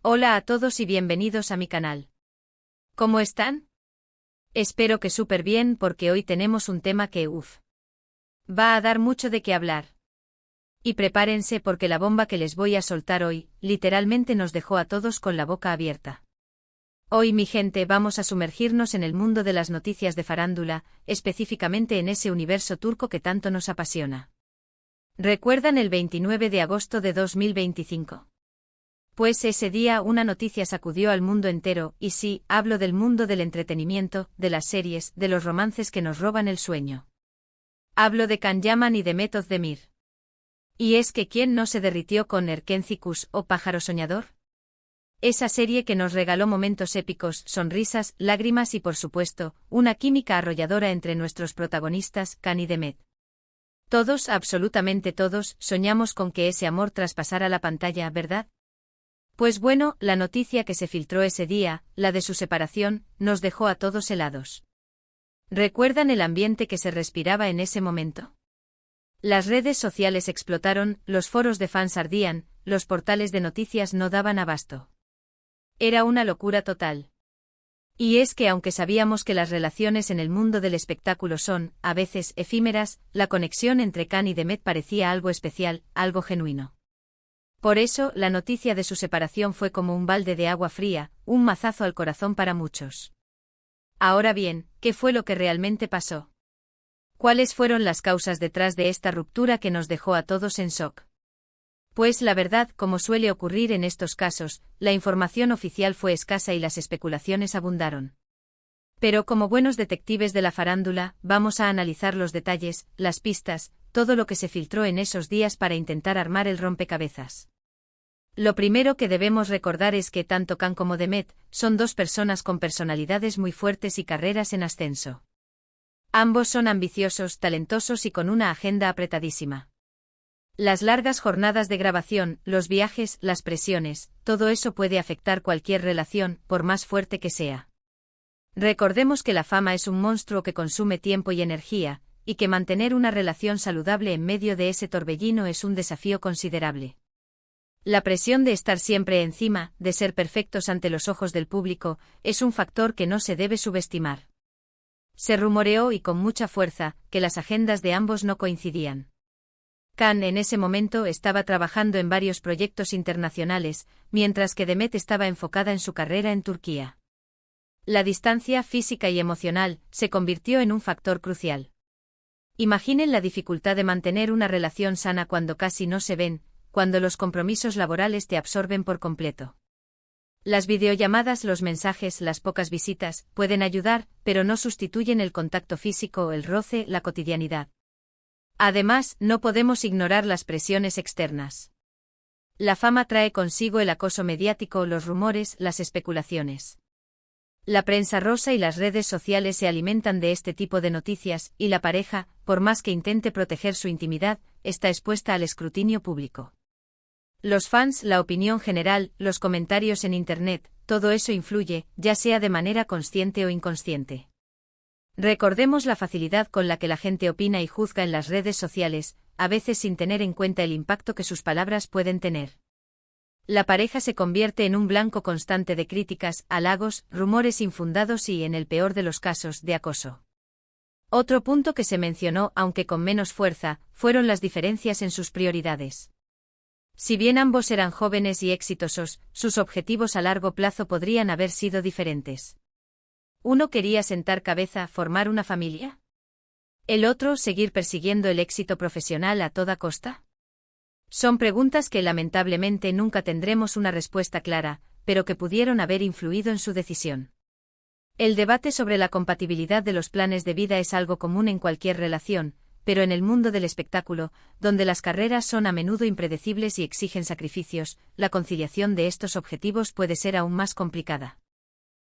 Hola a todos y bienvenidos a mi canal. ¿Cómo están? Espero que súper bien porque hoy tenemos un tema que va a dar mucho de qué hablar. Y prepárense porque la bomba que les voy a soltar hoy, literalmente nos dejó a todos con la boca abierta. Hoy, mi gente, vamos a sumergirnos en el mundo de las noticias de farándula, específicamente en ese universo turco que tanto nos apasiona. ¿Recuerdan el 29 de agosto de 2025? Pues ese día una noticia sacudió al mundo entero, y sí, hablo del mundo del entretenimiento, de las series, de los romances que nos roban el sueño. Hablo de Can Yaman y de Mehmet Özdemir. ¿Y es que quién no se derritió con Erkenci o Pájaro Soñador? Esa serie que nos regaló momentos épicos, sonrisas, lágrimas y por supuesto, una química arrolladora entre nuestros protagonistas, Can y Demet. Todos, absolutamente todos, soñamos con que ese amor traspasara la pantalla, ¿verdad? Pues bueno, la noticia que se filtró ese día, la de su separación, nos dejó a todos helados. ¿Recuerdan el ambiente que se respiraba en ese momento? Las redes sociales explotaron, los foros de fans ardían, los portales de noticias no daban abasto. Era una locura total. Y es que aunque sabíamos que las relaciones en el mundo del espectáculo son, a veces, efímeras, la conexión entre Can y Demet parecía algo especial, algo genuino. Por eso, la noticia de su separación fue como un balde de agua fría, un mazazo al corazón para muchos. Ahora bien, ¿qué fue lo que realmente pasó? ¿Cuáles fueron las causas detrás de esta ruptura que nos dejó a todos en shock? Pues la verdad, como suele ocurrir en estos casos, la información oficial fue escasa y las especulaciones abundaron. Pero como buenos detectives de la farándula, vamos a analizar los detalles, las pistas, todo lo que se filtró en esos días para intentar armar el rompecabezas. Lo primero que debemos recordar es que tanto Can como Demet son dos personas con personalidades muy fuertes y carreras en ascenso. Ambos son ambiciosos, talentosos y con una agenda apretadísima. Las largas jornadas de grabación, los viajes, las presiones, todo eso puede afectar cualquier relación, por más fuerte que sea. Recordemos que la fama es un monstruo que consume tiempo y energía, y que mantener una relación saludable en medio de ese torbellino es un desafío considerable. La presión de estar siempre encima, de ser perfectos ante los ojos del público, es un factor que no se debe subestimar. Se rumoreó y con mucha fuerza, que las agendas de ambos no coincidían. Can en ese momento estaba trabajando en varios proyectos internacionales, mientras que Demet estaba enfocada en su carrera en Turquía. La distancia física y emocional se convirtió en un factor crucial. Imaginen la dificultad de mantener una relación sana cuando casi no se ven, cuando los compromisos laborales te absorben por completo. Las videollamadas, los mensajes, las pocas visitas, pueden ayudar, pero no sustituyen el contacto físico, el roce, la cotidianidad. Además, no podemos ignorar las presiones externas. La fama trae consigo el acoso mediático, los rumores, las especulaciones. La prensa rosa y las redes sociales se alimentan de este tipo de noticias, y la pareja, por más que intente proteger su intimidad, está expuesta al escrutinio público. Los fans, la opinión general, los comentarios en Internet, todo eso influye, ya sea de manera consciente o inconsciente. Recordemos la facilidad con la que la gente opina y juzga en las redes sociales, a veces sin tener en cuenta el impacto que sus palabras pueden tener. La pareja se convierte en un blanco constante de críticas, halagos, rumores infundados y, en el peor de los casos, de acoso. Otro punto que se mencionó, aunque con menos fuerza, fueron las diferencias en sus prioridades. Si bien ambos eran jóvenes y exitosos, sus objetivos a largo plazo podrían haber sido diferentes. Uno quería sentar cabeza, formar una familia. El otro, seguir persiguiendo el éxito profesional a toda costa. Son preguntas que lamentablemente nunca tendremos una respuesta clara, pero que pudieron haber influido en su decisión. El debate sobre la compatibilidad de los planes de vida es algo común en cualquier relación, pero en el mundo del espectáculo, donde las carreras son a menudo impredecibles y exigen sacrificios, la conciliación de estos objetivos puede ser aún más complicada.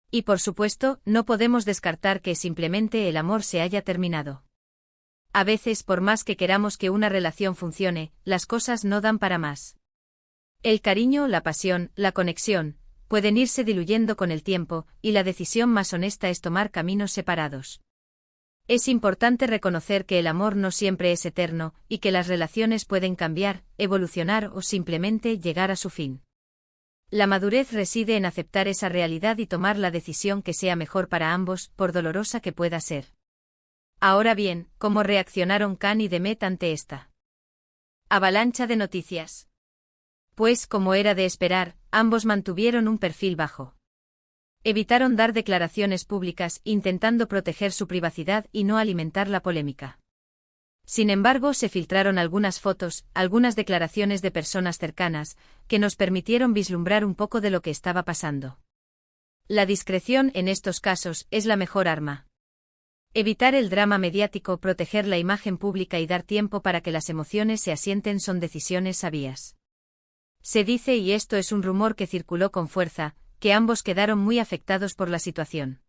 Y por supuesto, no podemos descartar que simplemente el amor se haya terminado. A veces, por más que queramos que una relación funcione, las cosas no dan para más. El cariño, la pasión, la conexión, pueden irse diluyendo con el tiempo, y la decisión más honesta es tomar caminos separados. Es importante reconocer que el amor no siempre es eterno, y que las relaciones pueden cambiar, evolucionar o simplemente llegar a su fin. La madurez reside en aceptar esa realidad y tomar la decisión que sea mejor para ambos, por dolorosa que pueda ser. Ahora bien, ¿cómo reaccionaron Khan y Demet ante esta avalancha de noticias? Pues, como era de esperar, ambos mantuvieron un perfil bajo. Evitaron dar declaraciones públicas, intentando proteger su privacidad y no alimentar la polémica. Sin embargo, se filtraron algunas fotos, algunas declaraciones de personas cercanas, que nos permitieron vislumbrar un poco de lo que estaba pasando. La discreción en estos casos es la mejor arma. Evitar el drama mediático, proteger la imagen pública y dar tiempo para que las emociones se asienten son decisiones sabias. Se dice, y esto es un rumor que circuló con fuerza, que ambos quedaron muy afectados por la situación.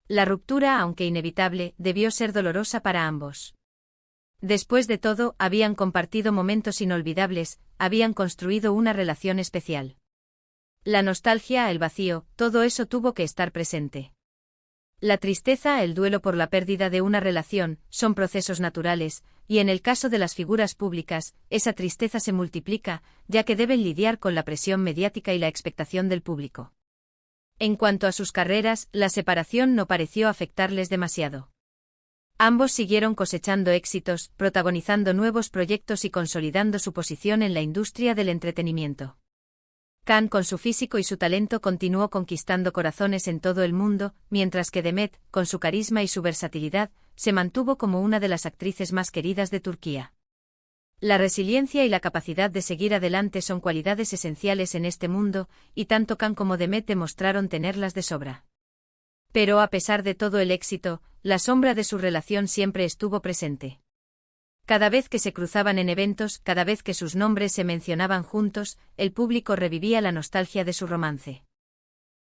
La ruptura, aunque inevitable, debió ser dolorosa para ambos. Después de todo, habían compartido momentos inolvidables, habían construido una relación especial. La nostalgia, el vacío, todo eso tuvo que estar presente. La tristeza, el duelo por la pérdida de una relación, son procesos naturales, y en el caso de las figuras públicas, esa tristeza se multiplica, ya que deben lidiar con la presión mediática y la expectación del público. En cuanto a sus carreras, la separación no pareció afectarles demasiado. Ambos siguieron cosechando éxitos, protagonizando nuevos proyectos y consolidando su posición en la industria del entretenimiento. Khan, con su físico y su talento, continuó conquistando corazones en todo el mundo, mientras que Demet, con su carisma y su versatilidad, se mantuvo como una de las actrices más queridas de Turquía. La resiliencia y la capacidad de seguir adelante son cualidades esenciales en este mundo, y tanto Khan como Demet demostraron tenerlas de sobra. Pero a pesar de todo el éxito, la sombra de su relación siempre estuvo presente. Cada vez que se cruzaban en eventos, cada vez que sus nombres se mencionaban juntos, el público revivía la nostalgia de su romance.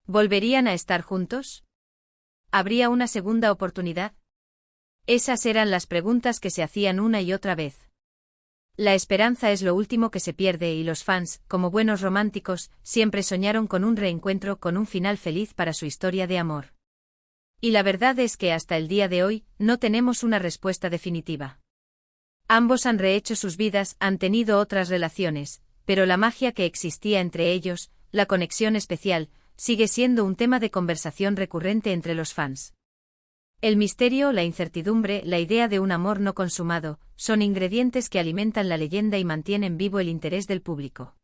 ¿Volverían a estar juntos? ¿Habría una segunda oportunidad? Esas eran las preguntas que se hacían una y otra vez. La esperanza es lo último que se pierde y los fans, como buenos románticos, siempre soñaron con un reencuentro, con un final feliz para su historia de amor. Y la verdad es que hasta el día de hoy, no tenemos una respuesta definitiva. Ambos han rehecho sus vidas, han tenido otras relaciones, pero la magia que existía entre ellos, la conexión especial, sigue siendo un tema de conversación recurrente entre los fans. El misterio, la incertidumbre, la idea de un amor no consumado, son ingredientes que alimentan la leyenda y mantienen vivo el interés del público.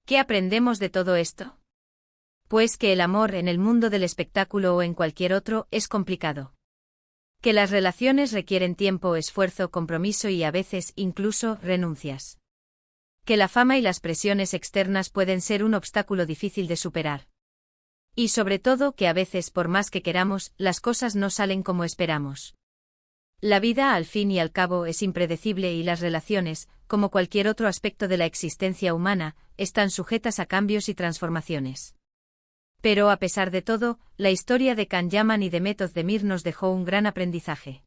¿Qué aprendemos de todo esto? Pues que el amor en el mundo del espectáculo o en cualquier otro es complicado. Que las relaciones requieren tiempo, esfuerzo, compromiso y a veces incluso renuncias. Que la fama y las presiones externas pueden ser un obstáculo difícil de superar. Y sobre todo que a veces, por más que queramos, las cosas no salen como esperamos. La vida, al fin y al cabo, es impredecible y las relaciones, como cualquier otro aspecto de la existencia humana, están sujetas a cambios y transformaciones. Pero a pesar de todo, la historia de Can Yaman y Demet Özdemir nos dejó un gran aprendizaje.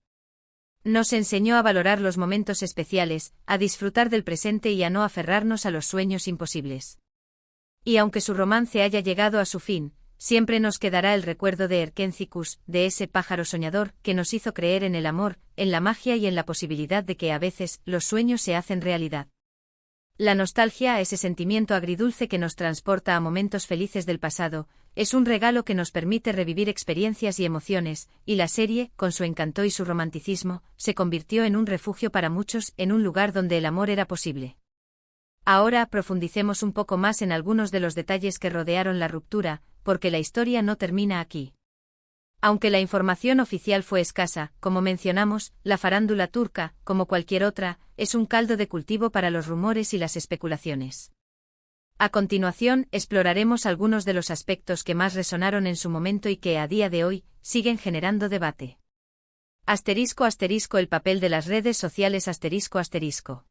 Nos enseñó a valorar los momentos especiales, a disfrutar del presente y a no aferrarnos a los sueños imposibles. Y aunque su romance haya llegado a su fin, siempre nos quedará el recuerdo de Erkencikus, de ese pájaro soñador que nos hizo creer en el amor, en la magia y en la posibilidad de que a veces los sueños se hacen realidad. La nostalgia, ese sentimiento agridulce que nos transporta a momentos felices del pasado, es un regalo que nos permite revivir experiencias y emociones, y la serie, con su encanto y su romanticismo, se convirtió en un refugio para muchos, en un lugar donde el amor era posible. Ahora profundicemos un poco más en algunos de los detalles que rodearon la ruptura, porque la historia no termina aquí. Aunque la información oficial fue escasa, como mencionamos, la farándula turca, como cualquier otra, es un caldo de cultivo para los rumores y las especulaciones. A continuación, exploraremos algunos de los aspectos que más resonaron en su momento y que a día de hoy siguen generando debate. *** El papel de las redes sociales ***.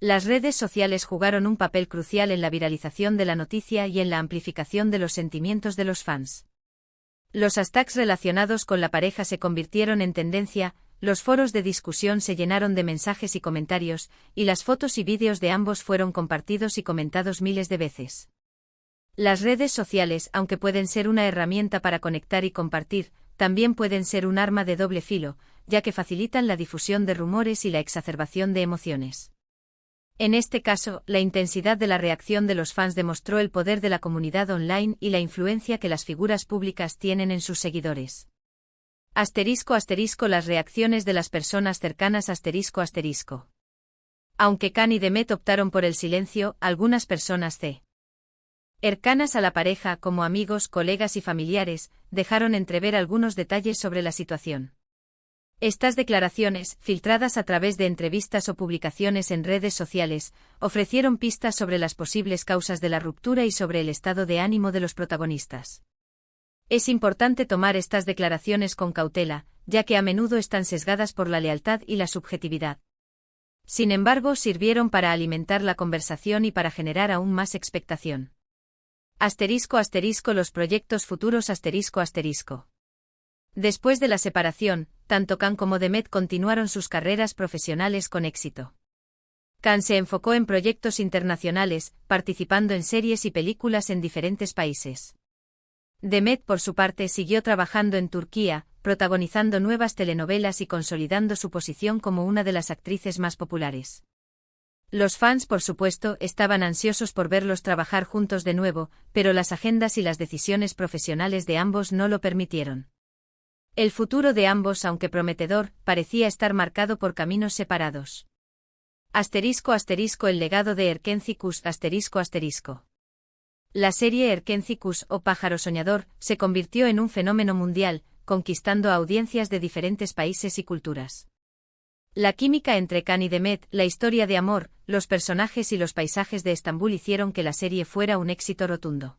Las redes sociales jugaron un papel crucial en la viralización de la noticia y en la amplificación de los sentimientos de los fans. Los hashtags relacionados con la pareja se convirtieron en tendencia, los foros de discusión se llenaron de mensajes y comentarios, y las fotos y vídeos de ambos fueron compartidos y comentados miles de veces. Las redes sociales, aunque pueden ser una herramienta para conectar y compartir, también pueden ser un arma de doble filo, ya que facilitan la difusión de rumores y la exacerbación de emociones. En este caso, la intensidad de la reacción de los fans demostró el poder de la comunidad online y la influencia que las figuras públicas tienen en sus seguidores. ****Las reacciones de las personas cercanas ****. Aunque Khan y Demet optaron por el silencio, algunas personas cercanas a la pareja, como amigos, colegas y familiares, dejaron entrever algunos detalles sobre la situación. Estas declaraciones, filtradas a través de entrevistas o publicaciones en redes sociales, ofrecieron pistas sobre las posibles causas de la ruptura y sobre el estado de ánimo de los protagonistas. Es importante tomar estas declaraciones con cautela, ya que a menudo están sesgadas por la lealtad y la subjetividad. Sin embargo, sirvieron para alimentar la conversación y para generar aún más expectación. ****Los proyectos futuros ****. Después de la separación, tanto Khan como Demet continuaron sus carreras profesionales con éxito. Khan se enfocó en proyectos internacionales, participando en series y películas en diferentes países. Demet, por su parte, siguió trabajando en Turquía, protagonizando nuevas telenovelas y consolidando su posición como una de las actrices más populares. Los fans, por supuesto, estaban ansiosos por verlos trabajar juntos de nuevo, pero las agendas y las decisiones profesionales de ambos no lo permitieron. El futuro de ambos, aunque prometedor, parecía estar marcado por caminos separados. El legado de Erkenci Kuş ****. La serie Erkenci Kuş, o Pájaro Soñador, se convirtió en un fenómeno mundial, conquistando a audiencias de diferentes países y culturas. La química entre Khan y Demet, la historia de amor, los personajes y los paisajes de Estambul hicieron que la serie fuera un éxito rotundo.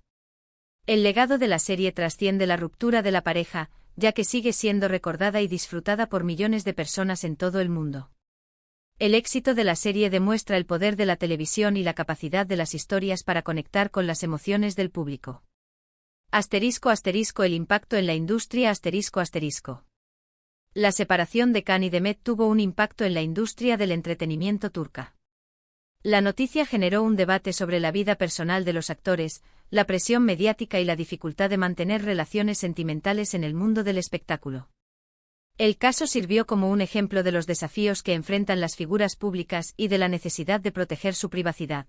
El legado de la serie trasciende la ruptura de la pareja, ya que sigue siendo recordada y disfrutada por millones de personas en todo el mundo. El éxito de la serie demuestra el poder de la televisión y la capacidad de las historias para conectar con las emociones del público. El impacto en la industria ****. La separación de Khan y Demet tuvo un impacto en la industria del entretenimiento turca. La noticia generó un debate sobre la vida personal de los actores, la presión mediática y la dificultad de mantener relaciones sentimentales en el mundo del espectáculo. El caso sirvió como un ejemplo de los desafíos que enfrentan las figuras públicas y de la necesidad de proteger su privacidad.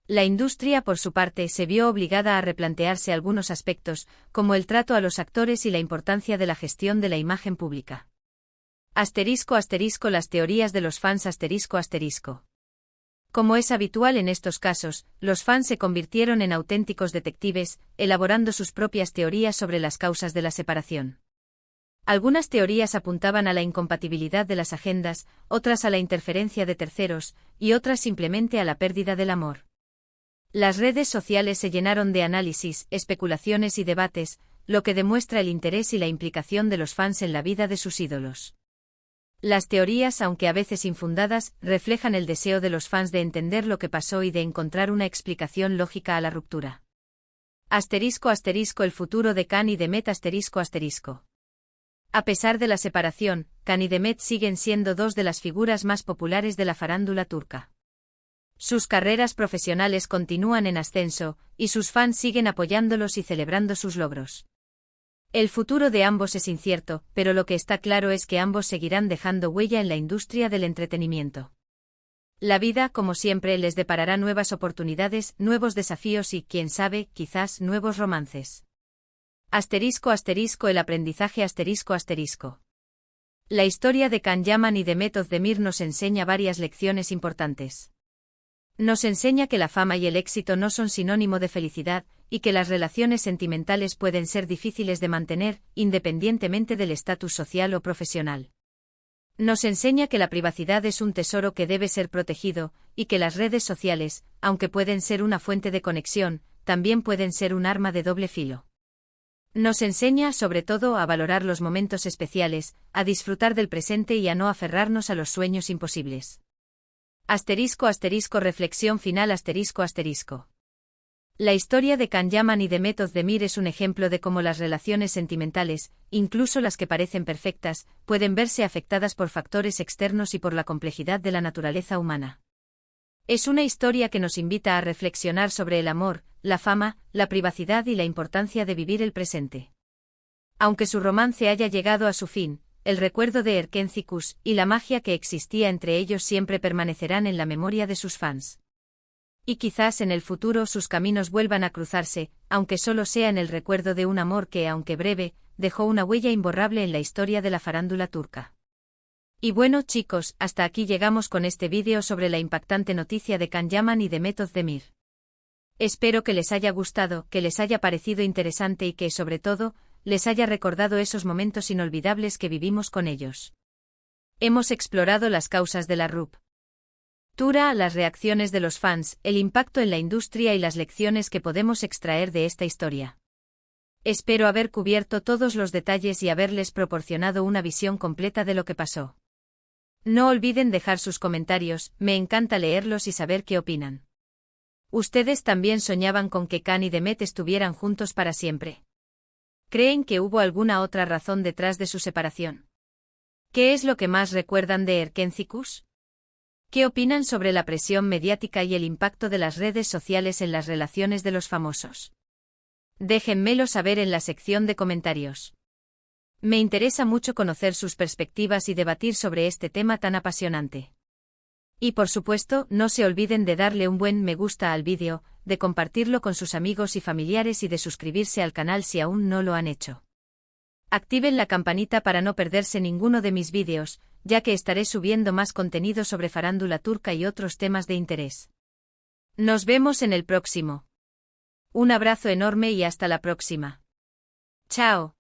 La industria, por su parte, se vio obligada a replantearse algunos aspectos, como el trato a los actores y la importancia de la gestión de la imagen pública. Las teorías de los fans ****. Como es habitual en estos casos, los fans se convirtieron en auténticos detectives, elaborando sus propias teorías sobre las causas de la separación. Algunas teorías apuntaban a la incompatibilidad de las agendas, otras a la interferencia de terceros, y otras simplemente a la pérdida del amor. Las redes sociales se llenaron de análisis, especulaciones y debates, lo que demuestra el interés y la implicación de los fans en la vida de sus ídolos. Las teorías, aunque a veces infundadas, reflejan el deseo de los fans de entender lo que pasó y de encontrar una explicación lógica a la ruptura. El futuro de Khan y Demet ****. A pesar de la separación, Khan y Demet siguen siendo dos de las figuras más populares de la farándula turca. Sus carreras profesionales continúan en ascenso, y sus fans siguen apoyándolos y celebrando sus logros. El futuro de ambos es incierto, pero lo que está claro es que ambos seguirán dejando huella en la industria del entretenimiento. La vida, como siempre, les deparará nuevas oportunidades, nuevos desafíos y, quién sabe, quizás nuevos romances. El aprendizaje ****. La historia de Can Yaman y Demet Özdemir nos enseña varias lecciones importantes. Nos enseña que la fama y el éxito no son sinónimo de felicidad, y que las relaciones sentimentales pueden ser difíciles de mantener, independientemente del estatus social o profesional. Nos enseña que la privacidad es un tesoro que debe ser protegido, y que las redes sociales, aunque pueden ser una fuente de conexión, también pueden ser un arma de doble filo. Nos enseña, sobre todo, a valorar los momentos especiales, a disfrutar del presente y a no aferrarnos a los sueños imposibles. Reflexión final ****. La historia de Can Yaman y Demet Özdemir es un ejemplo de cómo las relaciones sentimentales, incluso las que parecen perfectas, pueden verse afectadas por factores externos y por la complejidad de la naturaleza humana. Es una historia que nos invita a reflexionar sobre el amor, la fama, la privacidad y la importancia de vivir el presente. Aunque su romance haya llegado a su fin, el recuerdo de Erkencikus y la magia que existía entre ellos siempre permanecerán en la memoria de sus fans. Y quizás en el futuro sus caminos vuelvan a cruzarse, aunque solo sea en el recuerdo de un amor que, aunque breve, dejó una huella imborrable en la historia de la farándula turca. Y bueno chicos, hasta aquí llegamos con este vídeo sobre la impactante noticia de Can Yaman y Demet Özdemir. Espero que les haya gustado, que les haya parecido interesante y que, sobre todo, les haya recordado esos momentos inolvidables que vivimos con ellos. Hemos explorado las causas de la ruptura, las reacciones de los fans, el impacto en la industria y las lecciones que podemos extraer de esta historia. Espero haber cubierto todos los detalles y haberles proporcionado una visión completa de lo que pasó. No olviden dejar sus comentarios, me encanta leerlos y saber qué opinan. ¿Ustedes también soñaban con que Can y Demet estuvieran juntos para siempre? ¿Creen que hubo alguna otra razón detrás de su separación? ¿Qué es lo que más recuerdan de Erkencikus? ¿Qué opinan sobre la presión mediática y el impacto de las redes sociales en las relaciones de los famosos? Déjenmelo saber en la sección de comentarios. Me interesa mucho conocer sus perspectivas y debatir sobre este tema tan apasionante. Y por supuesto, no se olviden de darle un buen me gusta al vídeo, de compartirlo con sus amigos y familiares y de suscribirse al canal si aún no lo han hecho. Activen la campanita para no perderse ninguno de mis vídeos, ya que estaré subiendo más contenido sobre farándula turca y otros temas de interés. Nos vemos en el próximo. Un abrazo enorme y hasta la próxima. Chao.